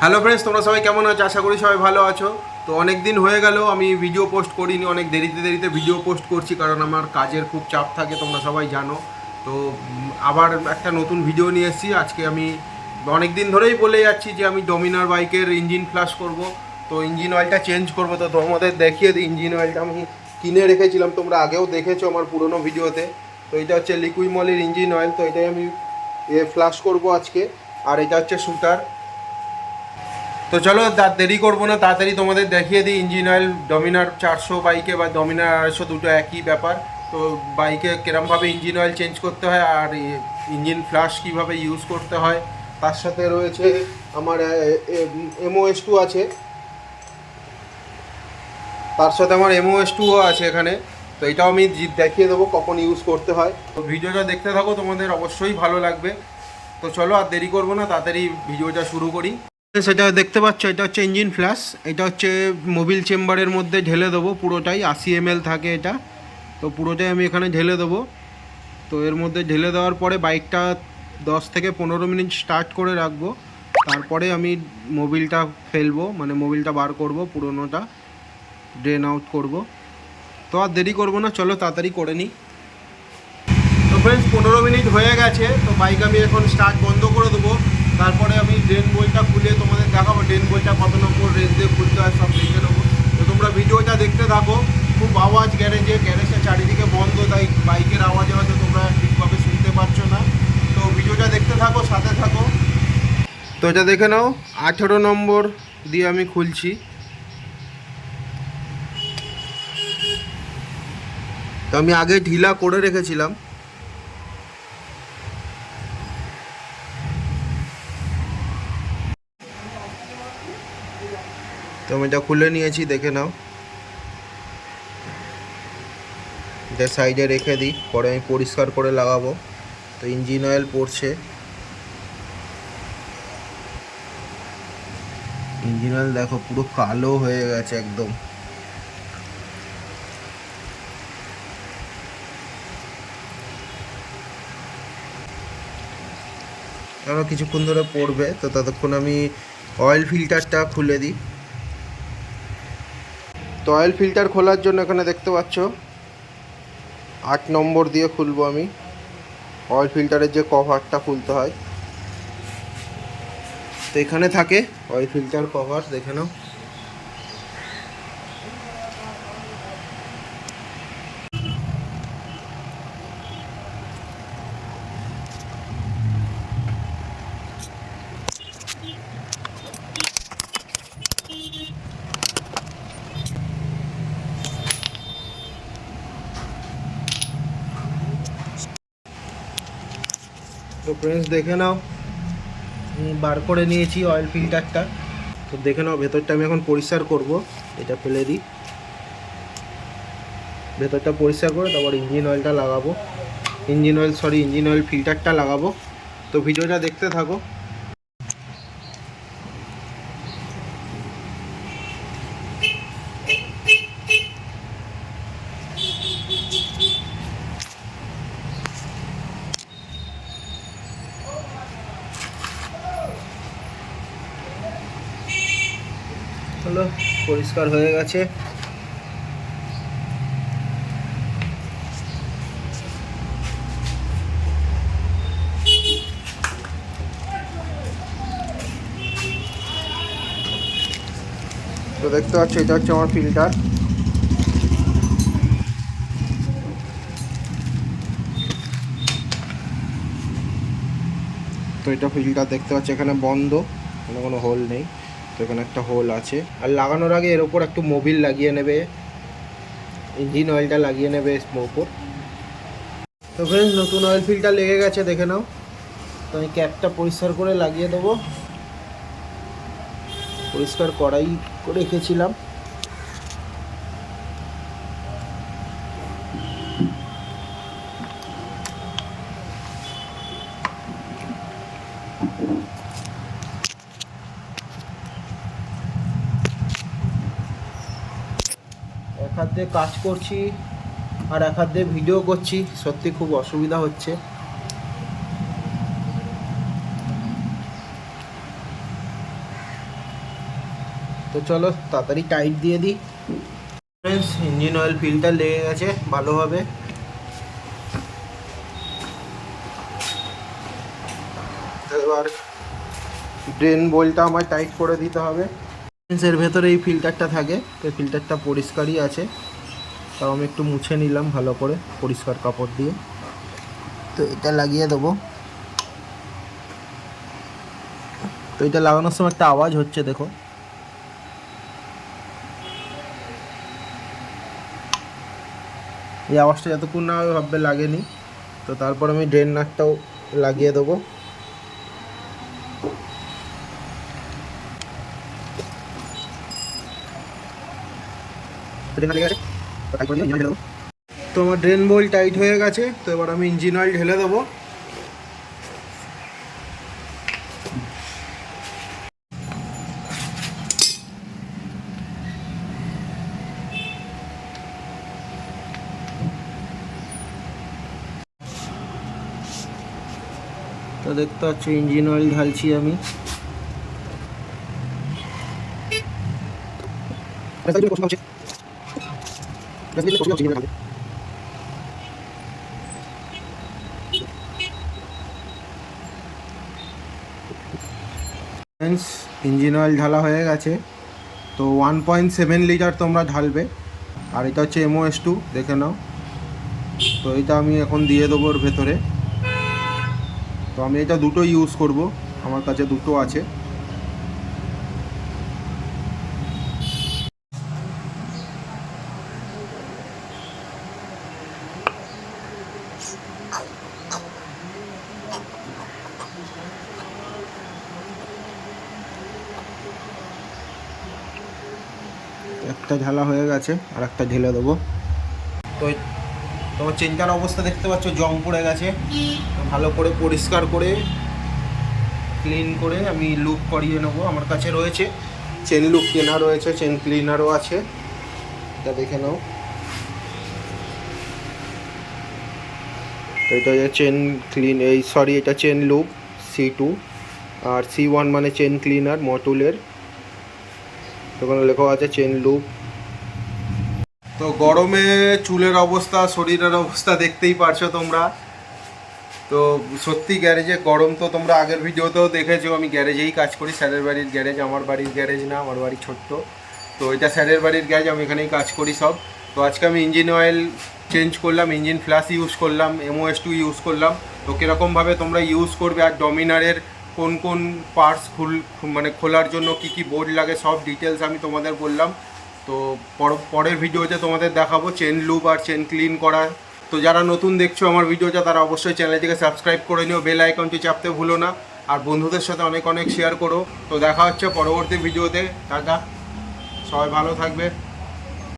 Hello friends, তোমরা সবাই কেমন আছো? আশা করি সবাই ভালো আছো। তো অনেক দিন হয়ে গেল আমি ভিডিও পোস্ট করিনি, অনেক দেরিতে ভিডিও পোস্ট করছি কারণ আমার কাজের খুব চাপ থাকে, তোমরা সবাই জানো। তো আবার একটা নতুন ভিডিও নিয়ে এসেছি। আজকে আমি অনেক দিন ধরেই বলে যাচ্ছি যে আমি ডমিনার বাইকের ইঞ্জিন ফ্লাশ করব, তো ইঞ্জিন অয়েলটা চেঞ্জ করব। তো তোমাদের দেখিয়ে দিই, ইঞ্জিন অয়েলটা আমি কিনে রেখেছিলাম, তোমরা আগেও দেখেছো আমার পুরনো ভিডিওতে। তো এটা হচ্ছে লিকুইমলের ইঞ্জিন অয়েল, তো এটাই আমি ফ্লাশ করব আজকে। আর এটা হচ্ছে শুটার। তো চলো দেরি করবো না, তাড়াতাড়ি তোমাদের দেখিয়ে দিই ইঞ্জিন অয়েল ডমিনার 400 বাইকে বা ডমিনার 250 দুটো একই ব্যাপার। তো বাইকে কিরমভাবে ইঞ্জিন অয়েল চেঞ্জ করতে হয় আর ইঞ্জিন ফ্লাশ কীভাবে ইউজ করতে হয়। তার সাথে রয়েছে আমার MOS2 আছে, তার সাথে আমার MOS2ও আছে এখানে। তো এটাও আমি দেখিয়ে দেবো কখন ইউজ করতে হয়। তো ভিডিওটা দেখতে থাকো, তোমাদের অবশ্যই ভালো লাগবে। তো চলো আর দেরি করবো না, তাড়াতাড়ি ভিডিওটা শুরু করি। সেটা দেখতে পাচ্ছ, এটা হচ্ছে ইঞ্জিন ফ্ল্যাশ। এটা হচ্ছে মোবিল চেম্বারের মধ্যে ঢেলে দেবো পুরোটাই, 80 ml থাকে এটা। তো পুরোটাই আমি এখানে ঢেলে দেবো। তো এর মধ্যে ঢেলে দেওয়ার পরে বাইকটা 10 থেকে 15 মিনিট স্টার্ট করে রাখবো। তারপরে আমি মোবিলটা ফেলবো, মানে মোবিলটা বার করব, পুরোনোটা ড্রেন আউট করব। তো আর দেরি করবো না, চলো তাড়াতাড়ি করে নিই। তো ফ্রেন্ডস 15 মিনিট হয়ে গেছে। তো বাইক আমি এখন স্টার্ট বন্ধ করে দেবো। তারপরে আমি ড্রেন বইটা খুলে তোমাদের দেখাবো, ড্রেন বইটা কত নম্বর রেঞ্জ দিয়ে খুলতে হয় সব দেখে নেবো। তো তোমরা ভিডিওটা দেখতে থাকো। খুব আওয়াজ গ্যারেজটা চারিদিকে বন্ধ, তাই বাইকের আওয়াজে হয়তো তোমরা ঠিকভাবে শুনতে পাচ্ছ না। তো ভিডিওটা দেখতে থাকো, সাথে থাকো। তো এটা দেখে নাও, 18 নম্বর দিয়ে আমি খুলছি। তো আমি আগে ঢিলা করে রেখেছিলাম। তো আমি এটা খুলে নিয়েছি, দেখে নাও। এটা সাইডে রেখে দিই, পরে আমি পরিষ্কার করে লাগাবো। তো ইঞ্জিন অয়েল পড়ছে, ইঞ্জিন অয়েল দেখো পুরো কালো হয়ে গেছে একদম। আরও কিছুক্ষণ ধরে পড়বে, তো ততক্ষণ আমি অয়েল ফিল্টারটা খুলে দিই। তো অয়েল ফিল্টার খোলার জন্য এখানে দেখতে পাচ্ছ 8 নম্বর দিয়ে খুলবো আমি। অয়েল ফিল্টারের যে কভারটা খুলতে হয়, তো এখানে থাকে অয়েল ফিল্টার কভার, দেখে নাও। তো ফ্রেন্ডস দেখে নাও, বার করে নিয়েছি অয়েল ফিল্টারটা। তো দেখে নাও, ভেতরটা আমি এখন পরিষ্কার করব। এটা ফেলে দিই, ভেতরটা পরিষ্কার করে তারপর ইঞ্জিন অয়েলটা লাগাবো। ইঞ্জিন অয়েল ফিল্টারটা লাগাবো। তো ভিডিওটা দেখতে থাকো। হলো, পরিষ্কার হয়ে গেছে। তো দেখতে পাচ্ছ, এটা হচ্ছে আমার ফিল্টার। তো এটা ফিল্টার দেখতে পাচ্ছ এখানে বন্ধ, কোনো হোল নেই। তো এখানে একটা হোল আছে। আর লাগানোর আগে এর ওপর একটু মোবিল লাগিয়ে নেবে, ইঞ্জিন অয়েলটা লাগিয়ে নেবে ওপর। তো ফ্রেন্ডস নতুন অয়েল ফিল্টার লেগে গেছে, দেখে নাও। তো আমি ক্যাপটা পরিষ্কার করে লাগিয়ে দেবো, পরিষ্কার করাই রেখেছিলাম। এক হাত দিয়ে কাজ করছি আর এক হাত দিয়ে ভিডিও করছি, সত্যি খুব অসুবিধা হচ্ছে। তো চলো তাড়াতাড়ি টাইট দিয়ে দিই। ফ্রেন্ডস, ইঞ্জিন অয়েল ফিল্টার লেগে গেছে ভালোভাবে। এবার ড্রেন বোল্টটা আমার টাইট করে দিতে হবে। এর ভেতরে এই ফিল্টারটা থাকে, তো ফিল্টারটা পরিষ্কারই আছে, তাও আমি একটু মুছে নিলাম ভালো করে পরিষ্কার কাপড় দিয়ে। তো এটা লাগিয়ে দেবো। তো এটা লাগানোর সময় একটা আওয়াজ হচ্ছে, দেখো। এই আওয়াজটা যতক্ষণ না ভাববে লাগেনি। তো তারপর আমি ড্রেন নাটটাও লাগিয়ে দেবো। তো আমার ড্রেন বোল্ট টাইট হয়ে গেছে। তো এবার আমি ইঞ্জিন অয়েল ঢেলে দেবো। তো দেখতে পাচ্ছ ইঞ্জিন অয়েল ঢালছি আমি। ইঞ্জিন অয়েল ঢালা হয়ে গেছে। তো 1.7 লিটার তোমরা ঢালবে। আর এটা হচ্ছে MOS2, দেখে নাও। তো এটা আমি এখন দিয়ে দেবো ওর ভেতরে। তো আমি এটা দুটো ইউজ করব, আমার কাছে দুটো আছে। একটা ঢালা হয়ে গেছে, আর একটা ঢেলে দেবো। তো তোমার চেনটার অবস্থা দেখতে পাচ্ছ, জং পড়ে গেছে। ভালো করে পরিষ্কার করে ক্লিন করে আমি লুপ করিয়ে নেবো। আমার কাছে রয়েছে চেন লুপ কেনা রয়েছে, চেন ক্লিনারও আছে, এটা দেখে নাও। তো এটা চেন ক্লিন, এটা চেন লুপ C2, আর C1 মানে চেন ক্লিনার মটুলের। ওখানে লেখা আছে চেন লুপ। তো গরমে চুলের অবস্থা, শরীরের অবস্থা দেখতেই পারছো তোমরা। তো সত্যি গ্যারেজে গরম। তো তোমরা আগের ভিডিওতেও দেখেছো আমি গ্যারেজেই কাজ করি, স্যারের বাড়ির গ্যারেজ, আমার বাড়ির গ্যারেজ না, আমার বাড়ি ছোট্ট। তো এটা স্যারের বাড়ির গ্যারেজ, আমি এখানেই কাজ করি সব। তো আজকে আমি ইঞ্জিন অয়েল চেঞ্জ করলাম, ইঞ্জিন ফ্লাশ ইউজ করলাম, MOS2 ইউজ করলাম। তো কীরকমভাবে তোমরা ইউজ করবে, আর ডমিনারের কোন কোন পার্টস মানে খোলার জন্য কী কী বোর্ড লাগে, সব ডিটেলস আমি তোমাদের বললাম। তো পরের ভিডিওতে তোমাদের দেখাবো চেন লুপ আর চেন ক্লিন করা। তো যারা নতুন দেখছো আমার ভিডিওটা, তারা অবশ্যই চ্যানেলটিকে সাবস্ক্রাইব করে নিও, বেল আইকনটি চাপতে ভুলো না, আর বন্ধুদের সাথে অনেক অনেক শেয়ার করো। তো দেখা হচ্ছে পরবর্তী ভিডিওতে। টাটা, সবাই ভালো থাকবে।